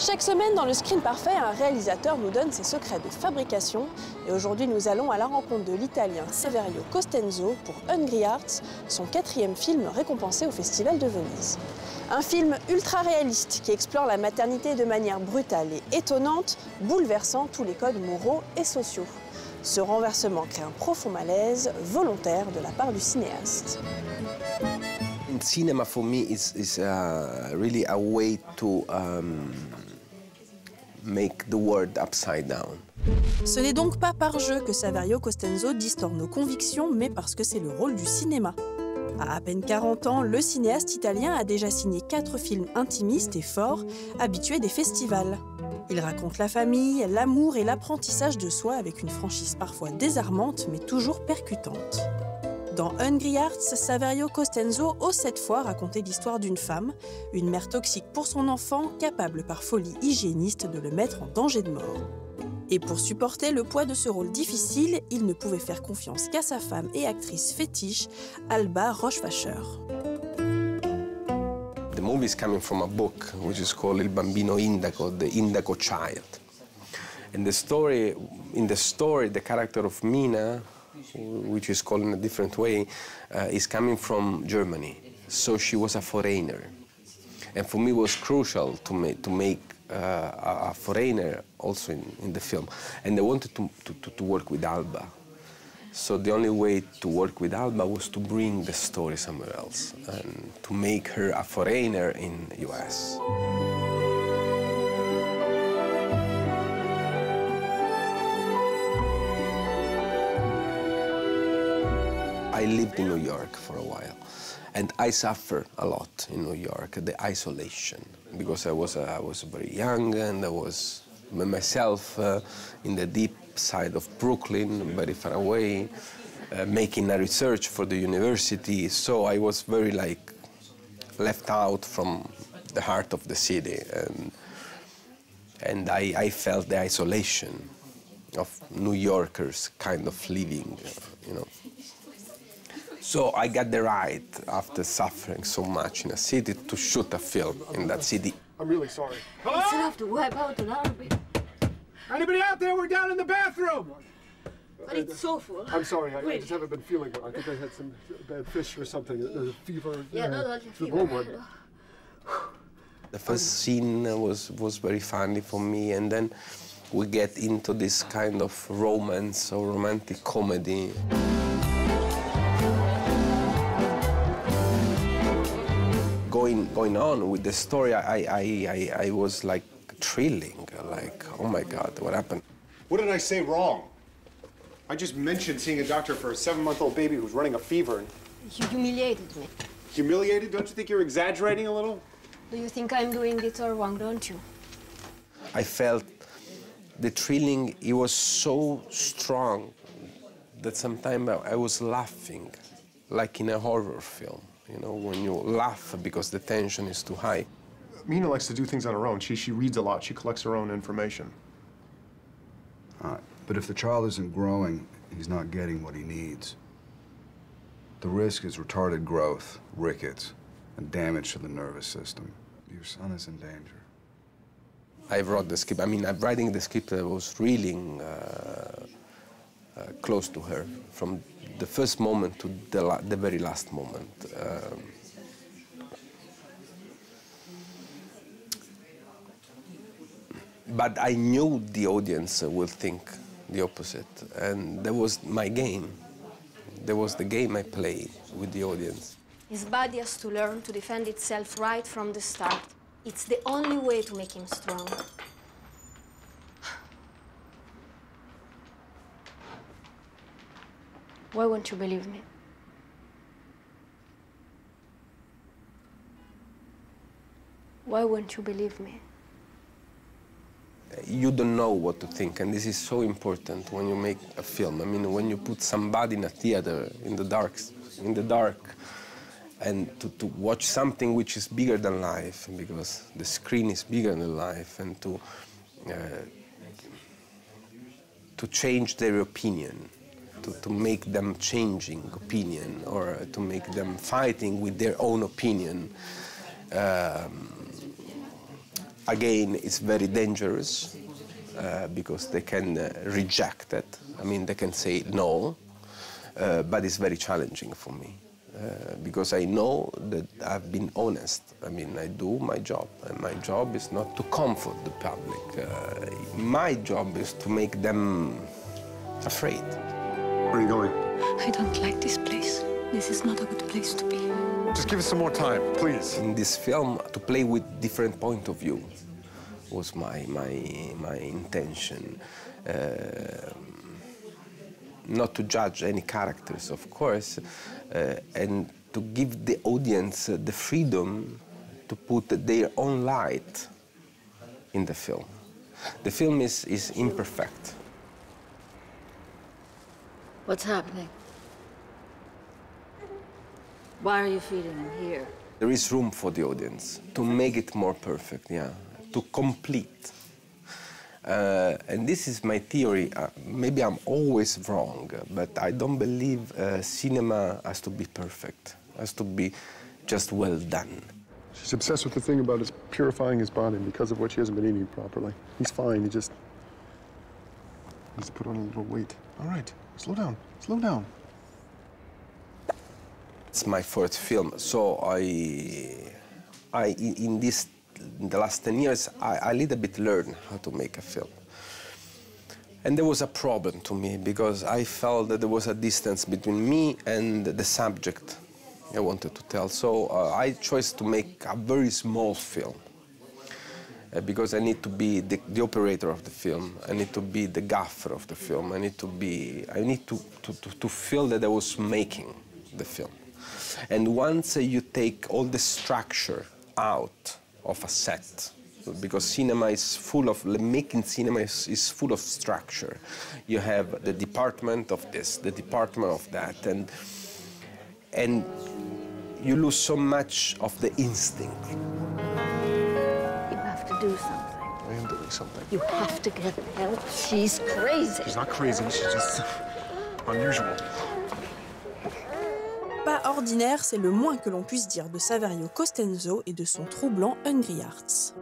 Chaque semaine, dans le Screen Parfait, un réalisateur nous donne ses secrets de fabrication. Et aujourd'hui, nous allons à la rencontre de l'Italien Saverio Constanzo pour Hungry Hearts, son 4e film récompensé au Festival de Venise. Un film ultra réaliste qui explore la maternité de manière brutale et étonnante, bouleversant tous les codes moraux et sociaux. Ce renversement crée un profond malaise volontaire de la part du cinéaste. Cinema for me is really a way to make the world upside down. Ce n'est donc pas par jeu que Saverio Constanzo distord nos convictions, mais parce que c'est le rôle du cinéma. À peine 40 ans, le cinéaste italien a déjà signé 4 films intimistes et forts, habitués des festivals. Il raconte la famille, l'amour et l'apprentissage de soi avec une franchise parfois désarmante, mais toujours percutante. Dans Hungry Hearts, Saverio Constanzo ose cette fois raconter l'histoire d'une femme, une mère toxique pour son enfant, capable par folie hygiéniste de le mettre en danger de mort. Et pour supporter le poids de ce rôle difficile, il ne pouvait faire confiance qu'à sa femme et actrice fétiche, Alba Rohrwacher. The movie is coming from a book which is called Il Bambino Indaco, the Indaco Child. And in the story, the character of Mina, which is called in a different way, is coming from Germany. So she was a foreigner. And for me it was crucial to make a foreigner also in the film. And I wanted to work with Alba. So the only way to work with Alba was to bring the story somewhere else and to make her a foreigner in the US. I lived in New York for a while, and I suffered a lot in New York, the isolation, because I was very young and I was by myself in the deep side of Brooklyn, very far away, making a research for the university. So I was very left out from the heart of the city, and I felt the isolation of New Yorkers kind of living, you know. So I got the right, after suffering so much in a city, to shoot a film in that city. I'm really sorry. Hello? It's enough to wipe out an army. Anybody out there? We're down in the bathroom! But it's so full. I'm sorry, I just haven't been feeling well. I think I had some bad fish or something, a fever. Yeah, no, that's a fever. Warm one. The first scene was very funny for me, and then we get into this kind of romance or romantic comedy. Going on with the story, I was thrilling, oh my God, what happened? What did I say wrong? I just mentioned seeing a doctor for a 7-month-old baby who's running a fever. You humiliated me. Humiliated? Don't you think you're exaggerating a little? Do you think I'm doing it all wrong, don't you? I felt the thrilling, it was so strong that sometimes I was laughing, like in a horror film. You know, when you laugh because the tension is too high. Mina likes to do things on her own. She reads a lot. She collects her own information. All right, but if the child isn't growing, he's not getting what he needs. The risk is retarded growth, rickets, and damage to the nervous system. Your son is in danger. I wrote the script. I mean, I'm writing the script, I was reeling close to her from the first moment to the very last moment. But I knew the audience will think the opposite, and that was my game. That was the game I played with the audience. His body has to learn to defend itself right from the start. It's the only way to make him strong. Why won't you believe me? Why won't you believe me? You don't know what to think, and this is so important when you make a film. I mean, when you put somebody in a theater in the dark, and to watch something which is bigger than life, because the screen is bigger than life, and to change their opinion, to make them changing opinion, or to make them fighting with their own opinion. again, it's very dangerous because they can reject it. I mean, they can say no, but it's very challenging for me because I know that I've been honest. I mean, I do my job, and my job is not to comfort the public. My job is to make them afraid. Where are you going? I don't like this place. This is not a good place to be. Just give us some more time, please. In this film, to play with different point of view was my intention. Not to judge any characters, of course, and to give the audience the freedom to put their own light in the film. The film is imperfect. What's happening? Why are you feeding him here? There is room for the audience to make it more perfect, yeah, to complete. And this is my theory. Maybe I'm always wrong, but I don't believe cinema has to be perfect, has to be just well done. She's obsessed with the thing about his purifying his body because of what she hasn't been eating properly. He's fine, he just needs to put on a little weight. All right, slow down, slow down. It's my first film, so in the last 10 years, I little bit learned how to make a film. And there was a problem to me because I felt that there was a distance between me and the subject I wanted to tell. So I chose to make a very small film because I need to be the operator of the film. I need to be the gaffer of the film. I need to feel that I was making the film. And once you take all the structure out of a set, because cinema is full of, making cinema is full of structure. You have the department of this, the department of that, and you lose so much of the instinct. You have to do something. I am doing something. You have to get help. She's crazy. She's not crazy, she's just unusual. Pas ordinaire, c'est le moins que l'on puisse dire de Saverio Constanzo et de son troublant Hungry Hearts.